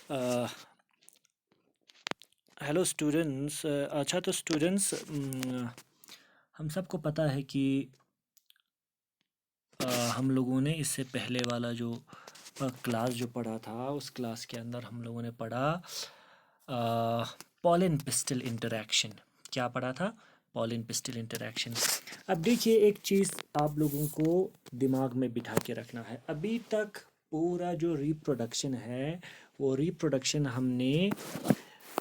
अ, hello students. अच्छा तो students, हम सबको पता है कि हम लोगों ने इससे पहले वाला जो क्लास जो पढ़ा था, उस क्लास के अंदर हम लोगों ने पढ़ा पॉलिन पिस्टल इंटरैक्शन। क्या पढ़ा था? Pollen pistil interaction. अब देखिए, एक चीज़ आप लोगों को दिमाग में बिठा के रखना है। अभी तक पूरा जो रिप्रोडक्शन है, वो रिप्रोडक्शन हमने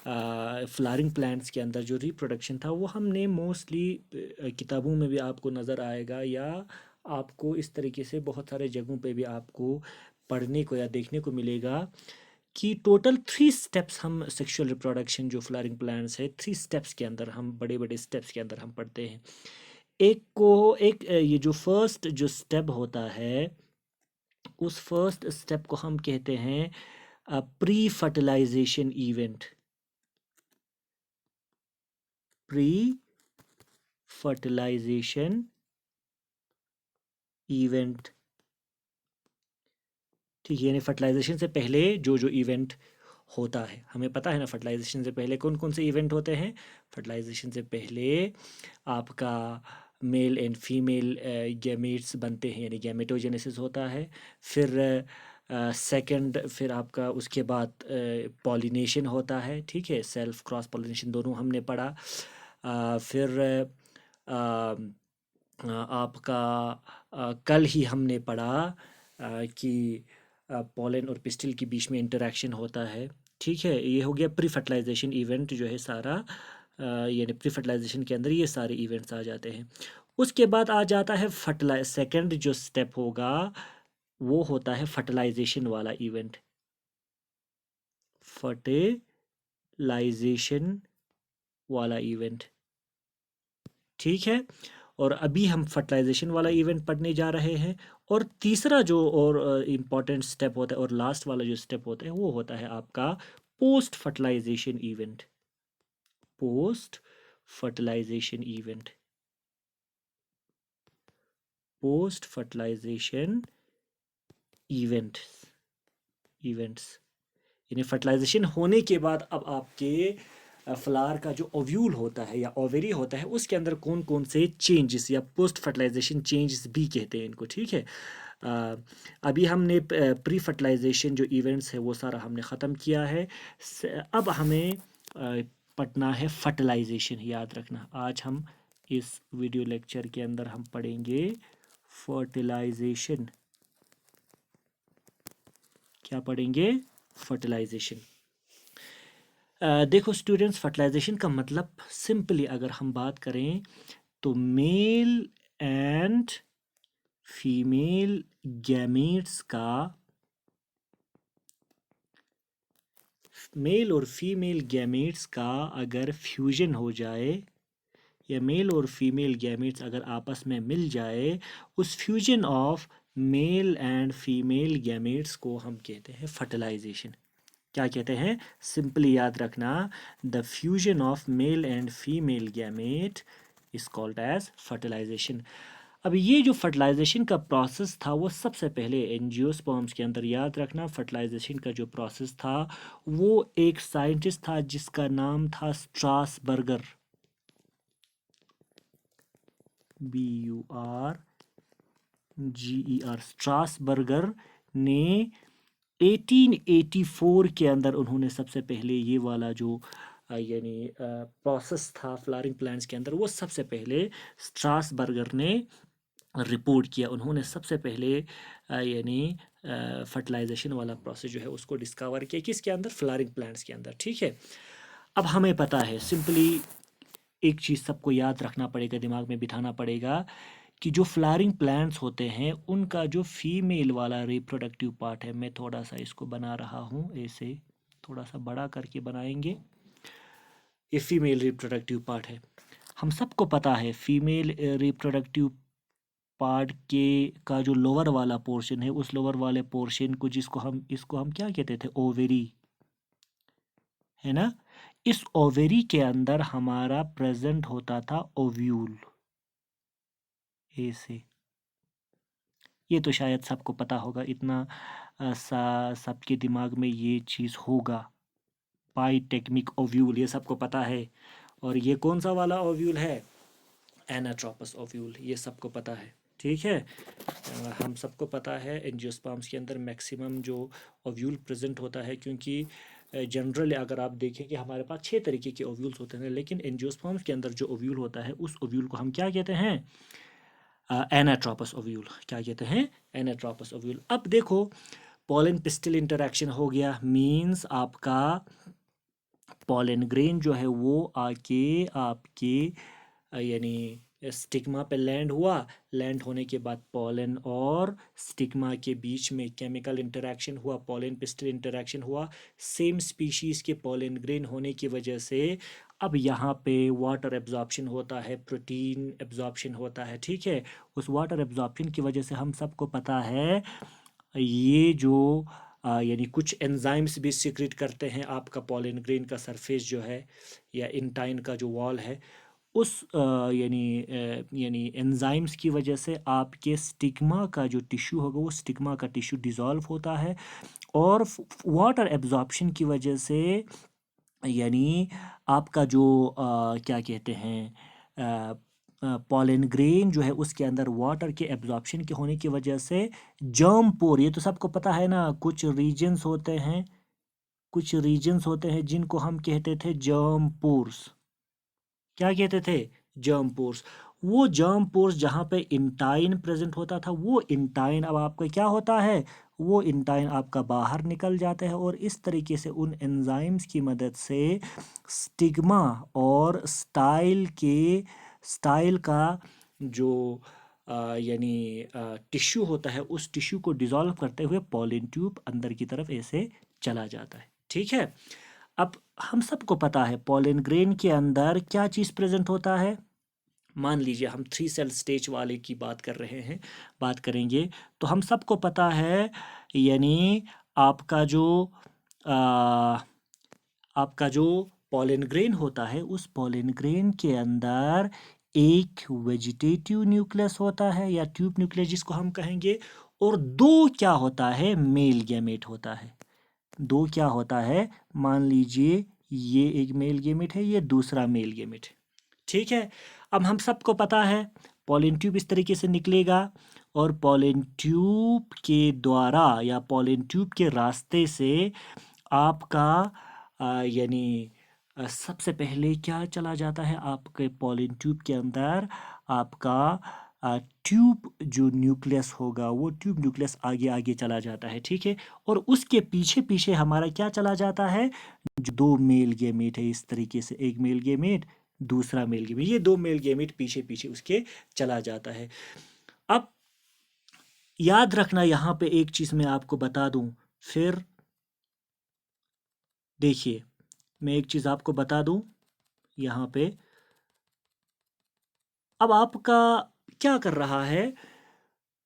फ्लावरिंग प्लांट्स के अंदर जो रिप्रोडक्शन था वो हमने मोस्टली किताबों में भी आपको नज़र आएगा, या आपको इस तरीके से बहुत सारे जगहों पे भी आपको पढ़ने को या देखने को मिलेगा कि टोटल 3 स्टेप्स हम सेक्सुअल रिप्रोडक्शन जो फ्लावरिंग प्लांट्स है, 3 स्टेप्स के अंदर हम बड़े बड़े स्टेप्स के अंदर हम पढ़ते हैं। ये जो फर्स्ट जो स्टेप होता है, उस फर्स्ट स्टेप को हम कहते हैं pre fertilisation event. Pre fertilisation event, ठीक है। यानी फर्टिलाइजेशन से पहले जो जो इवेंट होता है, हमें पता है ना फर्टिलाइजेशन से पहले कौन कौन से इवेंट होते हैं। फर्टिलाइजेशन से पहले आपका मेल एंड फीमेल गैमेट्स बनते हैं, यानी गैमेटोजेनेसिस होता है। फिर सेकंड, फिर आपका उसके बाद पॉलिनेशन होता है, ठीक है। सेल्फ क्रॉस पॉलिनेशन दोनों हमने पढ़ा। फिर आपका कल ही हमने पढ़ा कि पोलन और पिस्टिल के बीच में इंटरेक्शन होता है, ठीक है। ये हो गया प्री फर्टिलाइजेशन इवेंट जो है सारा, यानी प्री फर्टिलाइजेशन के अंदर ये सारे इवेंट्स आ जाते हैं। उसके बाद आ जाता है सेकंड जो स्टेप होगा, वो होता है फर्टिलाइजेशन वाला इवेंट। फर्टिलाइजेशन वाला इवेंट, ठीक है। और अभी हम फर्टिलाइजेशन वाला इवेंट पढ़ने जा रहे हैं। और तीसरा जो और इम्पॉर्टेंट स्टेप होता है और लास्ट वाला जो स्टेप होता है, वो होता है आपका post fertilisation event. Post fertilisation event, post fertilisation events events यानी फर्टिलाइजेशन होने के बाद अब आपके फ्लावर का जो ओव्यूल होता है या ओवेरी होता है, उसके अंदर कौन कौन से चेंजेस या पोस्ट फर्टिलाइजेशन चेंजेस भी कहते हैं इनको, ठीक है। अ, अभी हमने प्री फर्टिलाइजेशन जो इवेंट्स है वो सारा हमने ख़त्म किया है। अब हमें पढ़ना है फर्टिलाइजेशन। याद रखना, आज हम इस वीडियो लेक्चर के अंदर हम पढ़ेंगे फर्टिलाइजेशन। क्या पढ़ेंगे? फर्टिलाइजेशन। देखो स्टूडेंट्स, फर्टिलाइजेशन का मतलब सिंपली अगर हम बात करें तो मेल एंड फीमेल गैमेट्स का, मेल और फीमेल गैमेट्स का अगर फ्यूजन हो जाए, या मेल और फीमेल गैमेट्स अगर आपस में मिल जाए, उस fusion of male and female gametes को हम कहते हैं फर्टिलाइजेशन। क्या कहते हैं? सिंपली याद रखना, the fusion of male and female gamete is called as fertilisation. अब ये जो फर्टिलाइजेशन का प्रोसेस था, वो सबसे पहले एंजियोस्पर्म्स के अंदर, याद रखना, फर्टिलाइजेशन का जो प्रोसेस था वो एक साइंटिस्ट था जिसका नाम था स्ट्रासबर्गर। BURGER, स्ट्रासबर्गर ने 1884 के अंदर उन्होंने सबसे पहले ये वाला जो यानी प्रोसेस था फ्लावरिंग प्लांट्स के अंदर, वो सबसे पहले स्ट्रासबर्गर ने रिपोर्ट किया। उन्होंने सबसे पहले यानी फर्टिलाइजेशन वाला प्रोसेस जो है उसको डिस्कवर किया, किसके अंदर? फ्लावरिंग प्लांट्स के अंदर, ठीक है। अब हमें पता है, सिंपली एक चीज़ सबको याद रखना पड़ेगा, दिमाग में बिठाना पड़ेगा कि जो फ्लावरिंग प्लांट्स होते हैं उनका जो फीमेल वाला रिप्रोडक्टिव पार्ट है, मैं थोड़ा सा इसको बना रहा हूँ ऐसे, थोड़ा सा बड़ा करके बनाएंगे। ये फीमेल रिप्रोडक्टिव पार्ट है। हम सबको पता है फीमेल रिप्रोडक्टिव पार्ट के का जो लोअर वाला पोर्शन है, उस लोअर वाले पोर्शन को, इसको हम क्या कहते थे? ओवेरी, है ना। इस ओवेरी के अंदर हमारा प्रेजेंट होता था ओव्यूल, ऐसे। ये तो शायद सबको पता होगा, इतना सबके दिमाग में ये चीज़ होगा। पाइटेक्मिक ओव्यूल ये सबको पता है। और ये कौन सा वाला ओव्यूल है? एनाट्रोपस ओव्यूल, ये सबको पता है। ठीक है, हम सबको पता है एंजियोस्पर्म्स के अंदर मैक्सिमम जो ओव्यूल प्रेजेंट होता है, क्योंकि जनरली अगर आप देखें कि हमारे पास 6 तरीके के ओव्यूल्स होते हैं, लेकिन एंजियोस्पर्म्स के अंदर जो ओव्यूल होता है उस ओव्यूल को हम क्या कहते हैं? Anatropous ovule. क्या कहते हैं? Anatropous ovule. अब देखो, पॉलन पिस्टिल इंटरेक्शन हो गया, मींस आपका पॉलन ग्रेन जो है वो आके आपके यानी स्टिग्मा पे लैंड हुआ। लैंड होने के बाद पॉलन और स्टिग्मा के बीच में केमिकल इंटरेक्शन हुआ, पॉलन पिस्टिल इंटरेक्शन हुआ। सेम स्पीशीज़ के पॉलन ग्रेन होने की वजह से अब यहाँ पे वाटर एब्जॉर्प्शन होता है, प्रोटीन एब्जॉर्प्शन होता है। ठीक है, उस वाटर एब्जॉर्प्शन की वजह से हम सबको पता है ये जो यानी कुछ एंजाइम्स भी सीक्रेट करते हैं आपका पॉलन ग्रेन का सरफेस जो है, या इंटाइन का जो वॉल है, उस यानी एंजाइम्स की वजह से आपके स्टिग्मा का जो टिश्यू होगा वो स्टिग्मा का टिश्यू डिज़ोल्व होता है। और वाटर एब्जॉर्प्शन की वजह से यानी आपका जो क्या कहते हैं, पॉलन ग्रेन जो है उसके अंदर वाटर के एब्जॉर्प्शन के होने की वजह से जर्म पोर, ये तो सबको पता है ना, कुछ रीजन्स होते हैं जिनको हम कहते थे जर्म पोर्स। क्या कहते थे? Germ pores. वो जर्म पोर्स जहाँ पे इंटाइन प्रेजेंट होता था, वो इंटाइन अब आपका क्या होता है? वो इंटाइन आपका बाहर निकल जाता है, और इस तरीके से उन एंजाइम्स की मदद से स्टिग्मा और स्टाइल का जो यानी टिश्यू होता है, उस टिश्यू को डिसॉल्व करते हुए पॉलन ट्यूब अंदर की तरफ ऐसे चला जाता है। ठीक है, अब हम सबको पता है पॉलन ग्रेन के अंदर क्या चीज़ प्रेजेंट होता है। मान लीजिए हम 3 सेल स्टेज वाले की बात कर रहे हैं, बात करेंगे, तो हम सबको पता है यानी आपका जो आ, आपका जो पॉलन ग्रेन होता है, उस पॉलन ग्रेन के अंदर एक वेजिटेटिव न्यूक्लियस होता है या ट्यूब न्यूक्लियस जिसको हम कहेंगे, और दो क्या होता है? मेल गैमेट होता है। दो क्या होता है? मान लीजिए ये एक मेल गेमेट है, ये दूसरा मेल गेमेट है। ठीक है, अब हम सबको पता है पॉलन ट्यूब इस तरीके से निकलेगा, और पॉलन ट्यूब के द्वारा या पॉलन ट्यूब के रास्ते से आपका यानी सबसे पहले क्या चला जाता है आपके पॉलन ट्यूब के अंदर? आपका ट्यूब जो न्यूक्लियस होगा, वो ट्यूब न्यूक्लियस आगे आगे चला जाता है। ठीक है, और उसके पीछे पीछे हमारा क्या चला जाता है? जो दो मेल गेमेट है, इस तरीके से एक मेल गेमेट, दूसरा मेल गेमेट, ये दो मेल गेमेट पीछे पीछे उसके चला जाता है। अब याद रखना, यहाँ पे एक चीज़ मैं आपको बता दूं, फिर देखिए मैं एक चीज़ आपको बता दूं यहाँ पे। अब आपका क्या कर रहा है?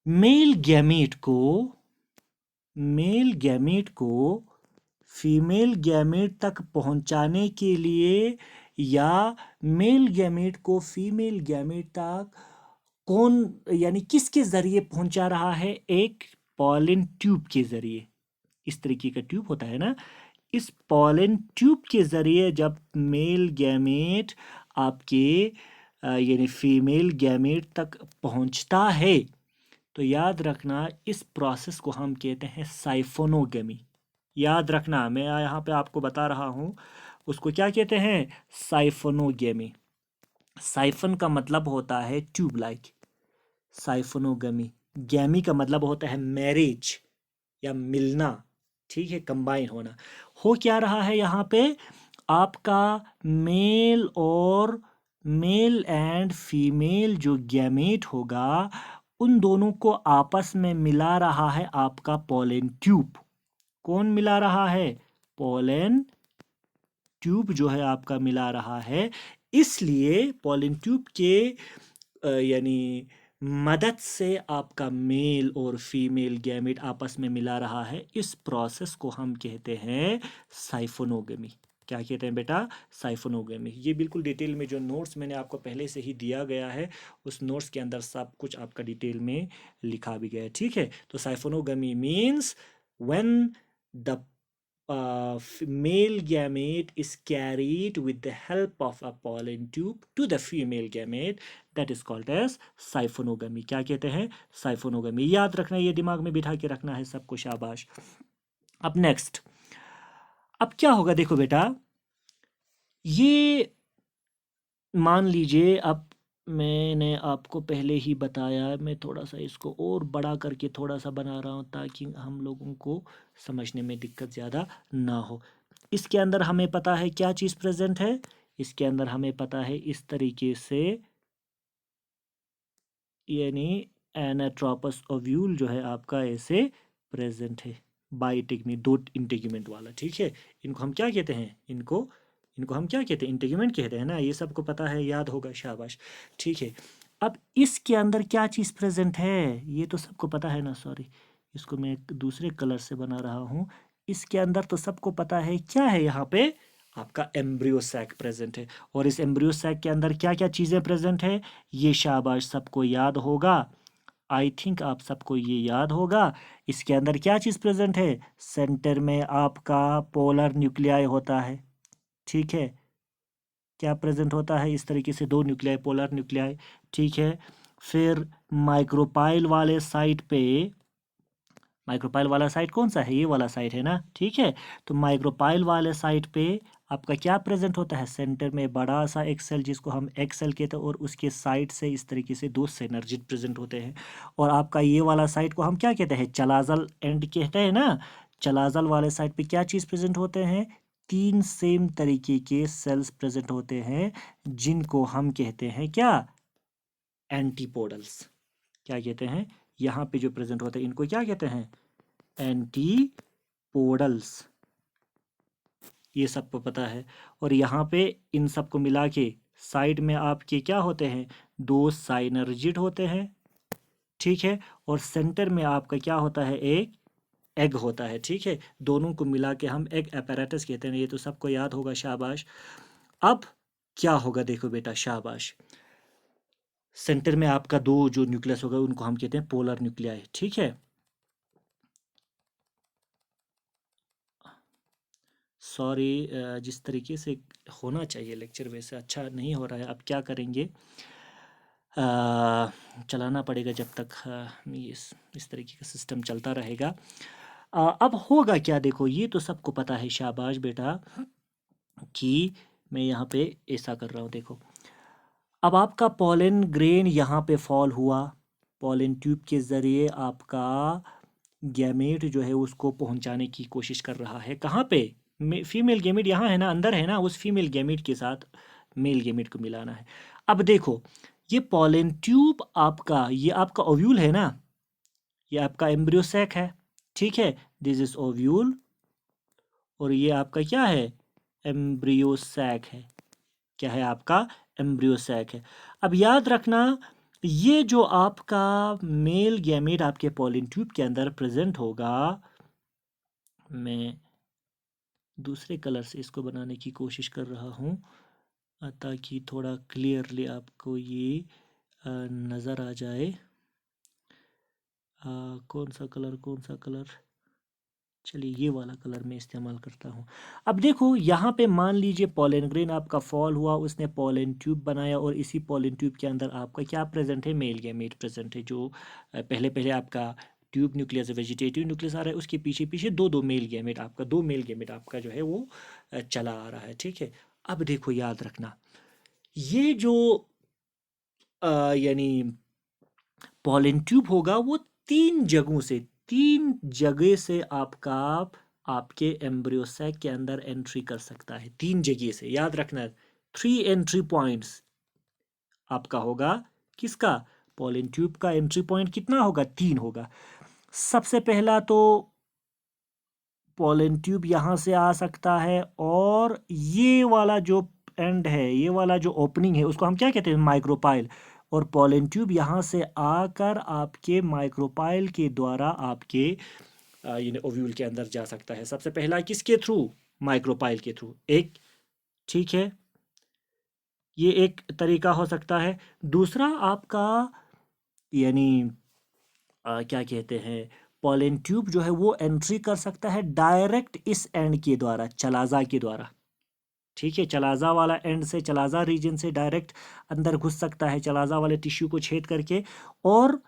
मेल गैमेट को फीमेल गैमेट तक पहुंचाने के लिए, या मेल गैमेट को फीमेल गैमेट तक कौन यानी किसके ज़रिए पहुंचा रहा है? एक पॉलन ट्यूब के ज़रिए। इस तरीके का ट्यूब होता है ना, इस पॉलन ट्यूब के ज़रिए जब मेल गैमेट आपके यानी फीमेल गैमेट तक पहुंचता है, तो याद रखना इस प्रोसेस को हम कहते हैं साइफोनोगेमी। याद रखना, मैं यहाँ पे आपको बता रहा हूँ, उसको क्या कहते हैं? साइफोनोगेमी। साइफन का मतलब होता है ट्यूब लाइक, साइफोनोगेमी। गैमी का मतलब होता है मैरिज या मिलना। ठीक है, कंबाइन होना। हो क्या रहा है यहाँ पे? आपका मेल एंड फीमेल जो गैमेट होगा, उन दोनों को आपस में मिला रहा है आपका पॉलन ट्यूब। कौन मिला रहा है? पॉलन ट्यूब जो है आपका मिला रहा है। इसलिए पॉलन ट्यूब के यानी मदद से आपका मेल और फीमेल गैमेट आपस में मिला रहा है। इस प्रोसेस को हम कहते हैं साइफोनोगेमी। क्या कहते हैं बेटा? साइफोनोगेमी। ये बिल्कुल डिटेल में जो नोट्स मैंने आपको पहले से ही दिया गया है, उस नोट्स के अंदर सब कुछ आपका डिटेल में लिखा भी गया है, ठीक है। तो siphonogamy means when the male gamete is carried with the help of a pollen tube to the female gamete, that is called as साइफोनोगमी। क्या कहते हैं? साइफोनोगमी। याद रखना, ये दिमाग में बिठा के रखना है सबको, शाबाश। अब नेक्स्ट, अब क्या होगा देखो बेटा, ये मान लीजिए, अब मैंने आपको पहले ही बताया, मैं थोड़ा सा इसको और बड़ा करके थोड़ा सा बना रहा हूँ ताकि हम लोगों को समझने में दिक्कत ज़्यादा ना हो। इसके अंदर हमें पता है क्या चीज़ प्रेजेंट है, इसके अंदर हमें पता है इस तरीके से, यानी एनाट्रोपस ओव्यूल जो है आपका ऐसे प्रेजेंट है, बाइटेगमी, दो इंटेगुमेंट वाला, ठीक है। इनको हम क्या कहते हैं? इनको हम क्या कहते हैं? इंटेगुमेंट कहते हैं ना, ये सबको पता है, याद होगा, शाबाश, ठीक है। अब इसके अंदर क्या चीज़ प्रेजेंट है, ये तो सबको पता है ना, सॉरी, इसको मैं एक दूसरे कलर से बना रहा हूँ। इसके अंदर तो सबको पता है क्या है, यहाँ पे आपका एम्ब्रियो सैक प्रेजेंट है। और इस एम्ब्रियो सैक के अंदर क्या क्या चीज़ें प्रेजेंट है, ये शाबाश सबको याद होगा, आई थिंक आप सबको ये याद होगा। इसके अंदर क्या चीज़ प्रेजेंट है? सेंटर में आपका पोलर न्यूक्लियाई होता है, ठीक है। क्या प्रेजेंट होता है? इस तरीके से दो न्यूक्लियाई, पोलर न्यूक्लियाई, ठीक है। फिर माइक्रोपाइल वाले साइट पे, माइक्रोपाइल वाला साइट कौन सा है? ये वाला साइट है ना, ठीक है। तो माइक्रोपाइल वाले साइट पे आपका क्या प्रेजेंट होता है? सेंटर में बड़ा सा एक सेल जिसको हम एक सेल कहते हैं, और उसके साइड से इस तरीके से दो सिनर्जिड प्रेजेंट होते हैं। और आपका ये वाला साइट को हम क्या कहते हैं? चलाजल एंड कहते हैं ना। चलाजल वाले साइट पे क्या चीज़ प्रेजेंट होते हैं? तीन सेम तरीके के सेल्स प्रेजेंट होते हैं, जिनको हम कहते हैं क्या? एंटीपोडल्स। क्या कहते हैं? यहाँ पे जो प्रेजेंट होते हैं इनको क्या कहते हैं? एंटीपोडल्स। ये सबको पता है। और यहाँ पे इन सबको मिला के साइड में आपके क्या होते हैं? दो साइनर्जिड होते हैं, ठीक है। और सेंटर में आपका क्या होता है? एक एग होता है, ठीक है। दोनों को मिला के हम एग apparatus कहते हैं, ये तो सबको याद होगा, शाबाश। अब क्या होगा देखो बेटा, शाबाश। सेंटर में आपका दो जो न्यूक्लियस होगा उनको हम कहते हैं पोलर न्यूक्लियाई, ठीक है। सॉरी, जिस तरीके से होना चाहिए लेक्चर वैसे अच्छा नहीं हो रहा है, अब क्या करेंगे, चलाना पड़ेगा जब तक इस तरीके का सिस्टम चलता रहेगा। अब होगा क्या देखो, ये तो सबको पता है, शाबाश बेटा, कि मैं यहाँ पे ऐसा कर रहा हूँ, देखो। अब आपका पोलन ग्रेन यहाँ पे फॉल हुआ, पोलन ट्यूब के ज़रिए आपका गैमेट जो है उसको पहुंचाने की कोशिश कर रहा है, कहाँ पे? फीमेल गैमेट यहाँ है ना, अंदर है ना, उस फीमेल गैमेट के साथ मेल गैमेट को मिलाना है। अब देखो, ये पोलन ट्यूब आपका, ये आपका ओव्यूल है ना, ये आपका एम्ब्रियो सैक है, ठीक है। दिस इज ओव्यूल, और ये आपका क्या है? एम्ब्रियो सैक है। क्या है आपका? एम्ब्रियो सैक है। अब याद रखना, ये जो आपका मेल गैमेट आपके पोलन ट्यूब के अंदर प्रेजेंट होगा, मैं दूसरे कलर से इसको बनाने की कोशिश कर रहा हूँ ताकि थोड़ा क्लियरली आपको ये नज़र आ जाए। कौन सा कलर, चलिए ये वाला कलर मैं इस्तेमाल करता हूँ। अब देखो यहाँ पे मान लीजिए पोलन ग्रेन आपका फॉल हुआ, उसने पोलन ट्यूब बनाया, और इसी पोलन ट्यूब के अंदर आपका क्या प्रेजेंट है? मेल गैमेट प्रेजेंट है, जो पहले आपका ट्यूब न्यूक्लियस, वेजिटेटिव न्यूक्लियस आ रहा है, उसके पीछे पीछे दो मेल गैमेट आपका, दो मेल गैमेट आपका जो है वो चला आ रहा है, ठीक है। अब देखो याद रखना, ये जो यानी पोलन ट्यूब होगा वो तीन जगह से आपका आपके एम्ब्रियो सैक के अंदर एंट्री कर सकता है, तीन जगह से, याद रखना। 3 एंट्री पॉइंट्स आपका होगा, किसका? पोलन ट्यूब का एंट्री पॉइंट कितना होगा? 3 होगा। सबसे पहला तो पोलन ट्यूब यहाँ से आ सकता है, और ये वाला जो एंड है, ये वाला जो ओपनिंग है, उसको हम क्या कहते हैं? माइक्रोपाइल। और पोलन ट्यूब यहाँ से आकर आपके माइक्रोपाइल के द्वारा आपके ओव्यूल के अंदर जा सकता है। सबसे पहला किसके थ्रू? माइक्रोपाइल के थ्रू एक, ठीक है, ये एक तरीका हो सकता है। दूसरा आपका यानी क्या कहते हैं, पॉलन ट्यूब जो है वो एंट्री कर सकता है डायरेक्ट इस एंड के द्वारा, चलाजा के द्वारा, ठीक है, चलाजा वाला एंड से, चलाजा रीजन से डायरेक्ट अंदर घुस सकता है, चलाजा वाले टिश्यू को छेद करके, और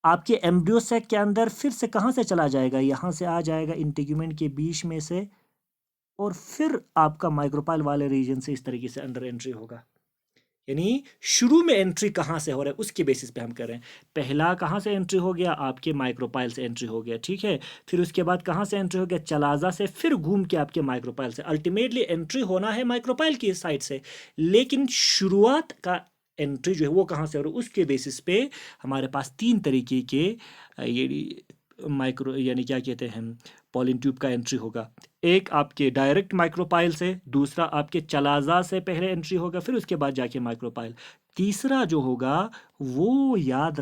आपके एम्ब्रियो सैक के अंदर फिर से कहाँ से चला जाएगा, यहाँ से आ जाएगा इंटेग्यूमेंट के बीच में से, और फिर आपका माइक्रोपाइल वाले रीजन से इस तरीके से अंडर एंट्री होगा। यानी शुरू में एंट्री कहाँ से हो रहा है उसके बेसिस पे हम कर रहे हैं। पहला कहाँ से एंट्री हो गया, आपके माइक्रोपाइल से एंट्री हो गया, ठीक है, फिर उसके बाद कहाँ से एंट्री हो गया, चलाजा से, फिर घूम के आपके माइक्रोपाइल से। अल्टीमेटली एंट्री होना है माइक्रोपाइल की साइड से, लेकिन शुरुआत का एंट्री जो है वो कहाँ से हो रहा है उसके बेसिस पे हमारे पास तीन तरीके के ये माइक्रो यानी क्या कहते हैं पॉलन ट्यूब का एंट्री होगा। एक आपके डायरेक्ट माइक्रोपाइल से, दूसरा आपके चलाजा से पहले एंट्री होगा, फिर उसके बाद जाके माइक्रोपाइल। तीसरा जो होगा वो याद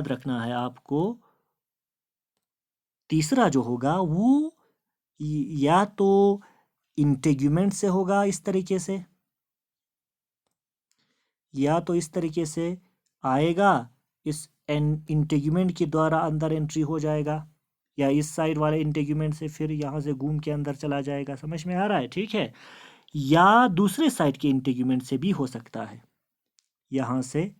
रखना है आपको, तीसरा जो होगा वो या तो इंटेग्यूमेंट से होगा इस तरीके से, या तो इस तरीके से आएगा, इस इंटेग्यूमेंट के द्वारा अंदर एंट्री हो जाएगा, या इस साइड वाले इंटेग्यूमेंट से फिर यहाँ से घूम के अंदर चला जाएगा। समझ में आ रहा है, ठीक है, या दूसरे साइड के इंटेग्यूमेंट से भी हो सकता है, यहाँ से,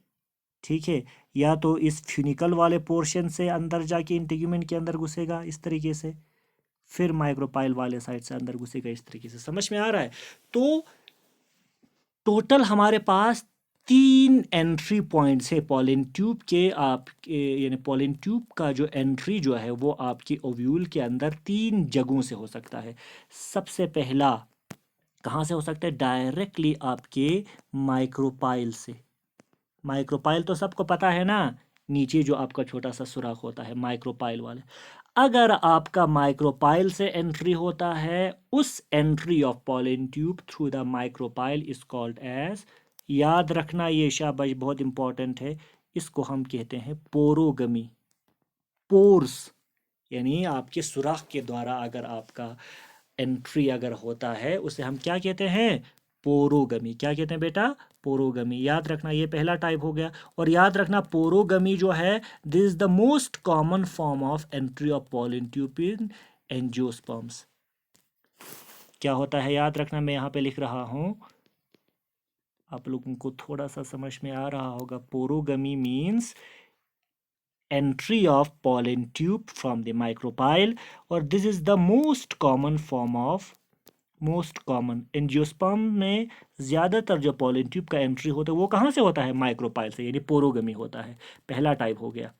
ठीक है, या तो इस फ्यूनिकल वाले पोर्शन से अंदर जाके इंटेग्यूमेंट के अंदर घुसेगा इस तरीके से, फिर माइक्रोपाइल वाले साइड से अंदर घुसेगा इस तरीके से। समझ में आ रहा है। तो टोटल हमारे पास तीन एंट्री पॉइंट्स है पॉलन ट्यूब के, आपके यानी पॉलन ट्यूब का जो एंट्री जो है वो आपकी ओव्यूल के अंदर तीन जगहों से हो सकता है। सबसे पहला कहाँ से हो सकता है, डायरेक्टली आपके माइक्रोपाइल से। माइक्रोपाइल तो सबको पता है ना, नीचे जो आपका छोटा सा सुराख होता है माइक्रोपाइल वाले। अगर आपका माइक्रोपाइल से एंट्री होता है, उस entry of pollen tube through the micropyle is called as, याद रखना ये शाबाश बहुत इंपॉर्टेंट है, इसको हम कहते हैं पोरोगमी। पोर्स यानी आपके सुराख के द्वारा अगर आपका एंट्री अगर होता है उसे हम क्या कहते हैं, पोरोगमी। क्या कहते हैं बेटा, पोरोगमी। याद रखना ये पहला टाइप हो गया। और याद रखना पोरोगमी जो है this is the most common form of entry of pollen tube in angiosperms. क्या होता है याद रखना, मैं यहाँ पे लिख रहा हूँ, आप लोगों को थोड़ा सा समझ में आ रहा होगा। पोरोगमी means entry of pollen tube from the micropyle, और this is the most common form of, most common angiosperm में ज़्यादातर जो पॉलन ट्यूब का एंट्री होता है वो कहाँ से होता है, माइक्रोपाइल से, यानी पोरोगमी होता है। पहला टाइप हो गया।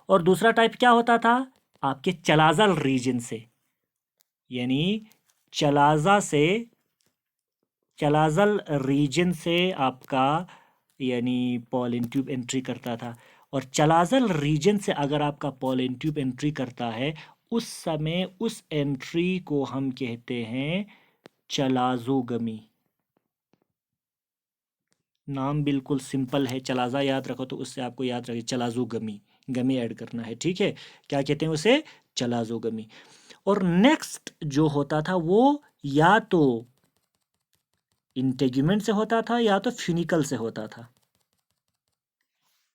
और दूसरा टाइप क्या होता था, आपके चलाजल रीजन से, यानी चलाजल रीजन से आपका यानी पॉलन ट्यूब एंट्री करता था। और चलाजल रीजन से अगर आपका पॉलन ट्यूब एंट्री करता है उस समय उस एंट्री को हम कहते हैं चलाजोगमी। नाम बिल्कुल सिंपल है, चलाजा याद रखो तो उससे आपको याद रखे चलाजोगमी, गमी ऐड करना है, ठीक है। क्या कहते हैं उसे, चलाजोगमी। और नेक्स्ट जो होता था वो या तो इंटेग्यूमेंट से होता था या तो फ्यूनिकल से होता था।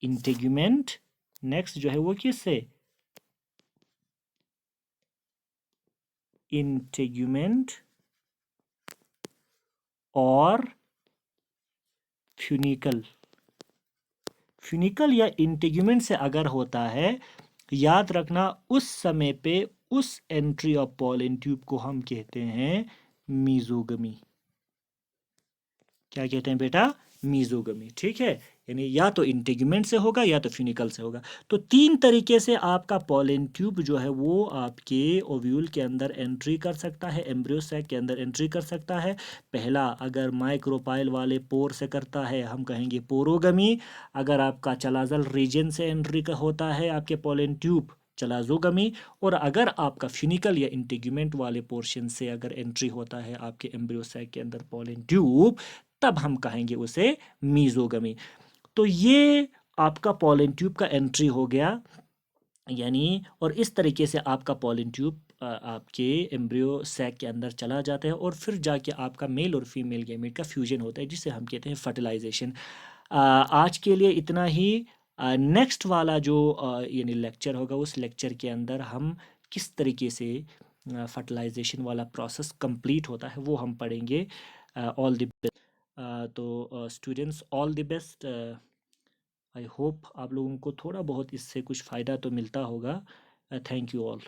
इंटेग्यूमेंट नेक्स्ट जो है वो किससे, इंटेग्यूमेंट और फ्यूनिकल। फ्यूनिकल या इंटेग्यूमेंट से अगर होता है, याद रखना उस समय पे उस एंट्री ऑफ पॉलन ट्यूब को हम कहते हैं मीजोगमी। क्या कहते हैं बेटा, मीजोगमी, ठीक है। यानी या तो इंटेग्यूमेंट से होगा या तो फ्यूनिकल से होगा। तो तीन तरीके से आपका पॉलन ट्यूब जो है वो आपके ओव्यूल के अंदर एंट्री कर सकता है, एम्ब्रियो सैक के अंदर एंट्री कर सकता है। पहला अगर माइक्रोपाइल वाले पोर से करता है हम कहेंगे पोरोगमी। अगर आपका चलाजल रीजन से एंट्री का होता है आपके पॉलन ट्यूब, चलाजोगमी। और अगर आपका फ्यूनिकल या इंटेग्यूमेंट वाले पोर्शन से अगर एंट्री होता है आपके एम्ब्रियो सैक के अंदर पॉलन ट्यूब, तब हम कहेंगे उसे मीजोगमी। तो ये आपका पॉलन ट्यूब का एंट्री हो गया, यानी और इस तरीके से आपका पॉलन ट्यूब आपके एम्ब्रियो सैक के अंदर चला जाता है और फिर जाके आपका मेल और फीमेल गैमेट का फ्यूजन होता है, जिसे हम कहते हैं फर्टिलाइजेशन। आज के लिए इतना ही। नेक्स्ट वाला जो यानी लेक्चर होगा, उस लेक्चर के अंदर हम किस तरीके से फर्टिलाइजेशन वाला प्रोसेस कंप्लीट होता है वो हम पढ़ेंगे। All the best. तो students, all the best. I hope आप लोगों को थोड़ा बहुत इससे कुछ फ़ायदा तो मिलता होगा। Thank you all.